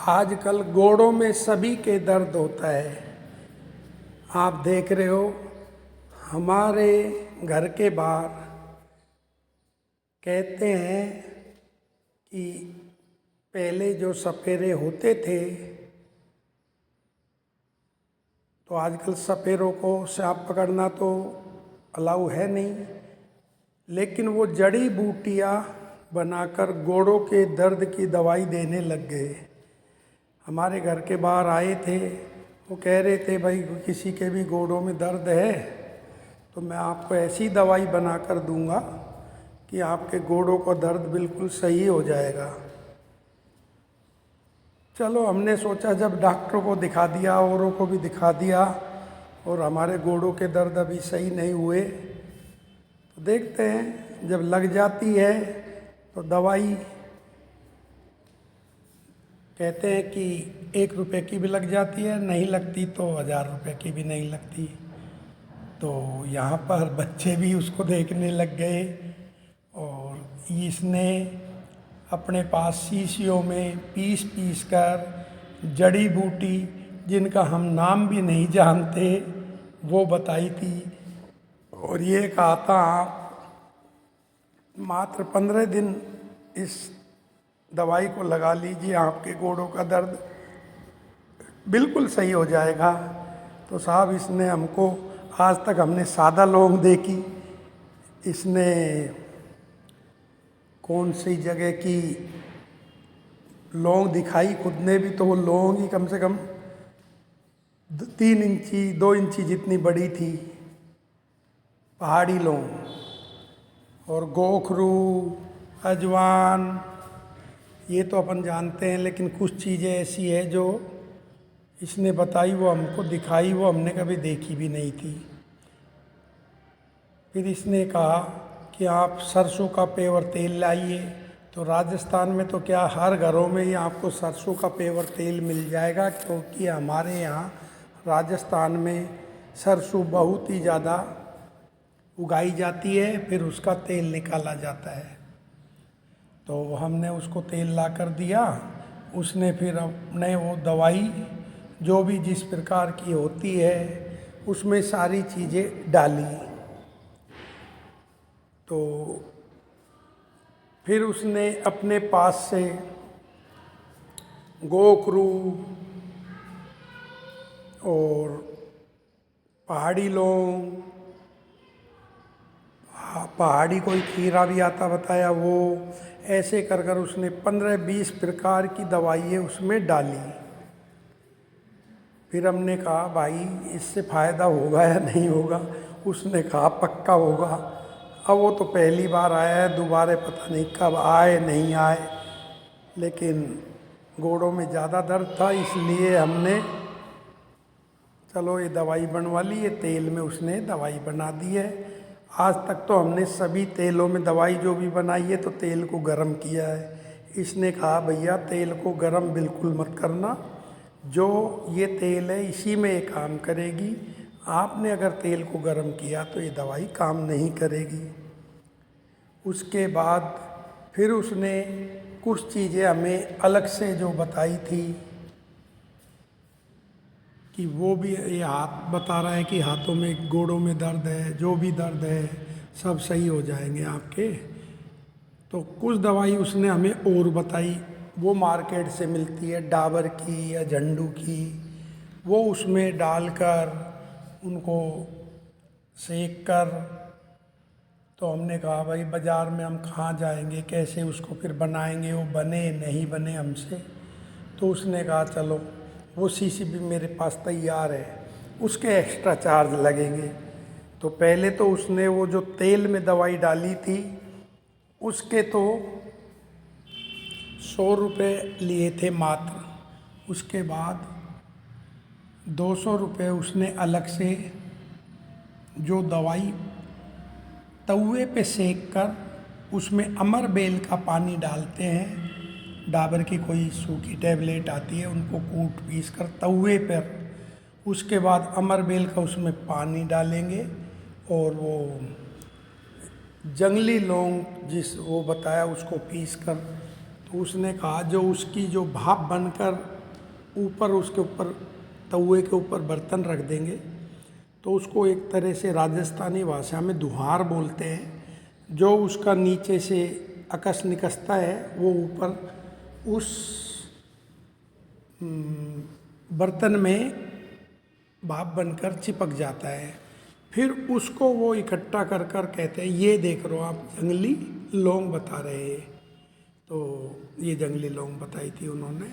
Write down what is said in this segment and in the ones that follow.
आजकल गोड़ों में सभी के दर्द होता है। आप देख रहे हो हमारे घर के बाहर कहते हैं कि पहले जो सपेरे होते थे तो आजकल सपेरों को सांप पकड़ना तो अलाउ है नहीं, लेकिन वो जड़ी बूटियाँ बनाकर गोड़ों के दर्द की दवाई देने लग गए। हमारे घर के बाहर आए थे, वो कह रहे थे भाई किसी के भी गोड़ों में दर्द है तो मैं आपको ऐसी दवाई बना कर दूंगा कि आपके गोड़ों का दर्द बिल्कुल सही हो जाएगा। चलो हमने सोचा जब डॉक्टरों को दिखा दिया, औरों को भी दिखा दिया और हमारे गोड़ों के दर्द अभी सही नहीं हुए तो देखते हैं, जब लग जाती है तो दवाई कहते हैं कि 1 रुपये की भी लग जाती है, नहीं लगती तो 1000 रुपये की भी नहीं लगती। तो यहाँ पर बच्चे भी उसको देखने लग गए और इसने अपने पास शीशियों में पीस पीस कर जड़ी बूटी जिनका हम नाम भी नहीं जानते वो बताई थी और ये कहा था आप मात्र 15 दिन इस दवाई को लगा लीजिए, आपके गोड़ों का दर्द बिल्कुल सही हो जाएगा। तो साहब इसने हमको, आज तक हमने सादा लौंग देखी, इसने कौन सी जगह की लौंग दिखाई खुद ने भी, तो वो लौंग ही कम से कम 3 इंची 2 इंची जितनी बड़ी थी, पहाड़ी लौंग। और गोखरू, अजवान ये तो अपन जानते हैं, लेकिन कुछ चीज़ें ऐसी है जो इसने बताई, वो हमको दिखाई, वो हमने कभी देखी भी नहीं थी। फिर इसने कहा कि आप सरसों का पेवर तेल लाइए। तो राजस्थान में तो क्या हर घरों में ही आपको सरसों का पेवर तेल मिल जाएगा, क्योंकि हमारे यहाँ राजस्थान में सरसों बहुत ही ज़्यादा उगाई जाती है, फिर उसका तेल निकाला जाता है। तो हमने उसको तेल ला कर दिया, उसने फिर अपने वो दवाई जो भी जिस प्रकार की होती है उसमें सारी चीज़ें डाली। तो फिर उसने अपने पास से गोखरू और पहाड़ी लौंग, पहाड़ी कोई खीरा भी आता बताया, वो ऐसे कर कर उसने 15-20 प्रकार की दवाइयाँ उसमें डाली। फिर हमने कहा भाई इससे फ़ायदा होगा या नहीं होगा, उसने कहा पक्का होगा। अब वो तो पहली बार आया है, दोबारा पता नहीं कब आए नहीं आए, लेकिन गोड़ों में ज़्यादा दर्द था इसलिए हमने चलो ये दवाई बनवा ली, ये तेल में उसने दवाई बना दी है। आज तक तो हमने सभी तेलों में दवाई जो भी बनाई है तो तेल को गर्म किया है। इसने कहा भैया तेल को गर्म बिल्कुल मत करना, जो ये तेल है इसी में ये काम करेगी, आपने अगर तेल को गर्म किया तो ये दवाई काम नहीं करेगी। उसके बाद फिर उसने कुछ चीज़ें हमें अलग से जो बताई थी कि वो भी, ये हाथ बता रहा है कि हाथों में गोड़ों में दर्द है, जो भी दर्द है सब सही हो जाएंगे आपके। तो कुछ दवाई उसने हमें और बताई, वो मार्केट से मिलती है डाबर की या झंडू की, वो उसमें डालकर उनको सेक कर। तो हमने कहा भाई बाज़ार में हम कहाँ जाएंगे, कैसे उसको फिर बनाएंगे, वो बने नहीं बने हमसे। तो उसने कहा चलो वो शीशी भी मेरे पास तैयार है, उसके एक्स्ट्रा चार्ज लगेंगे। तो पहले तो उसने वो जो तेल में दवाई डाली थी उसके तो 100 रुपये लिए थे मात्र। उसके बाद 200 रुपये उसने अलग से जो दवाई तवे पे सेक कर उसमें अमर बेल का पानी डालते हैं, डाबर की कोई सूखी टैबलेट आती है उनको कूट पीस कर तवे पर, उसके बाद अमर बेल का उसमें पानी डालेंगे और वो जंगली लौंग वो बताया उसको पीस कर। तो उसने कहा जो उसकी जो भाप बनकर ऊपर उसके ऊपर तवे के ऊपर बर्तन रख देंगे तो उसको एक तरह से राजस्थानी भाषा में दुहार बोलते हैं। जो उसका नीचे से अकस निकसता है वो ऊपर उस बर्तन में भाप बनकर चिपक जाता है। फिर उसको वो इकट्ठा कर कर कहते हैं ये देख रहे हो आप जंगली लौंग बता रहे हैं, तो ये जंगली लौंग बताई थी उन्होंने।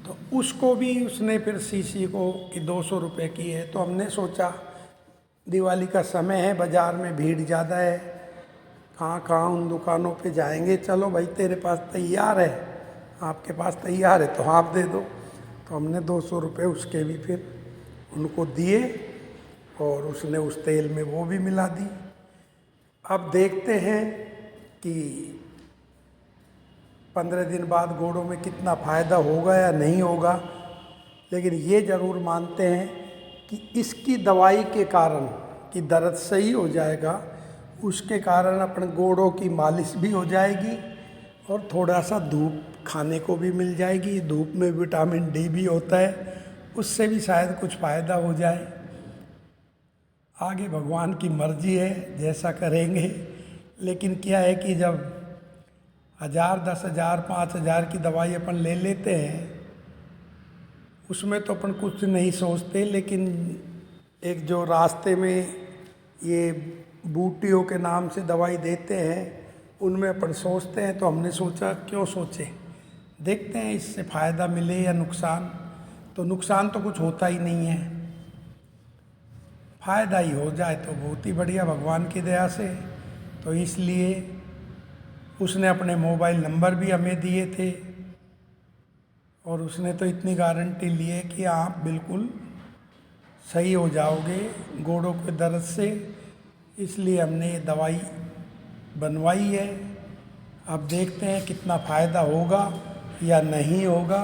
तो उसको भी उसने फिर शीशी को कि 200 रुपये की है। तो हमने सोचा दिवाली का समय है, बाज़ार में भीड़ ज़्यादा है, कहाँ उन दुकानों पे जाएंगे, चलो भाई तेरे पास तैयार है, आपके पास तैयार है तो आप दे दो। तो हमने 200 रुपये उसके भी फिर उनको दिए और उसने उस तेल में वो भी मिला दी। अब देखते हैं कि 15 दिन बाद गोड़ों में कितना फ़ायदा होगा या नहीं होगा, लेकिन ये ज़रूर मानते हैं कि इसकी दवाई के कारण कि दर्द सही हो जाएगा, उसके कारण अपने गोड़ों की मालिश भी हो जाएगी और थोड़ा सा धूप खाने को भी मिल जाएगी। धूप में विटामिन डी भी होता है, उससे भी शायद कुछ फ़ायदा हो जाए। आगे भगवान की मर्जी है, जैसा करेंगे। लेकिन क्या है कि जब 1000, 10,000, 5,000 की दवाई अपन ले लेते हैं उसमें तो अपन कुछ नहीं सोचते, लेकिन एक जो रास्ते में ये बूटियों के नाम से दवाई देते हैं उनमें अपन सोचते हैं। तो हमने सोचा क्यों सोचे, देखते हैं इससे फ़ायदा मिले या नुकसान। तो नुकसान तो कुछ होता ही नहीं है, फ़ायदा ही हो जाए तो बहुत ही बढ़िया भगवान की दया से। तो इसलिए उसने अपने मोबाइल नंबर भी हमें दिए थे और उसने तो इतनी गारंटी ली है कि आप बिल्कुल सही हो जाओगे गोड़ों के दर्द से। इसलिए हमने ये दवाई बनवाई है। अब देखते हैं कितना फ़ायदा होगा या नहीं होगा।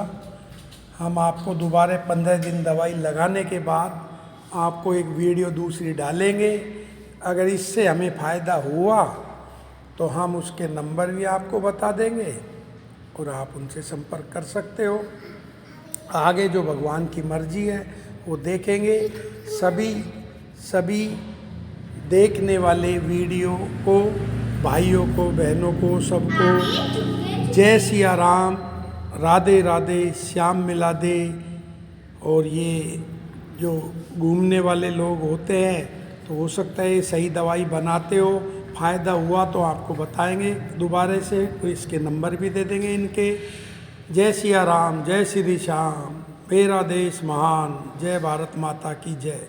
हम आपको दोबारा 15 दिन दवाई लगाने के बाद आपको एक वीडियो दूसरी डालेंगे। अगर इससे हमें फ़ायदा हुआ तो हम उसके नंबर भी आपको बता देंगे और आप उनसे संपर्क कर सकते हो। आगे जो भगवान की मर्जी है वो देखेंगे। सभी देखने वाले वीडियो को, भाइयों को, बहनों को, सबको जय सिया राम, राधे राधे, श्याम मिला दे। और ये जो घूमने वाले लोग होते हैं तो हो सकता है सही दवाई बनाते हो, फ़ायदा हुआ तो आपको बताएंगे दोबारा से, तो इसके नंबर भी दे देंगे इनके। जय सिया राम, जय श्री श्याम, मेरा देश महान, जय भारत माता की जय।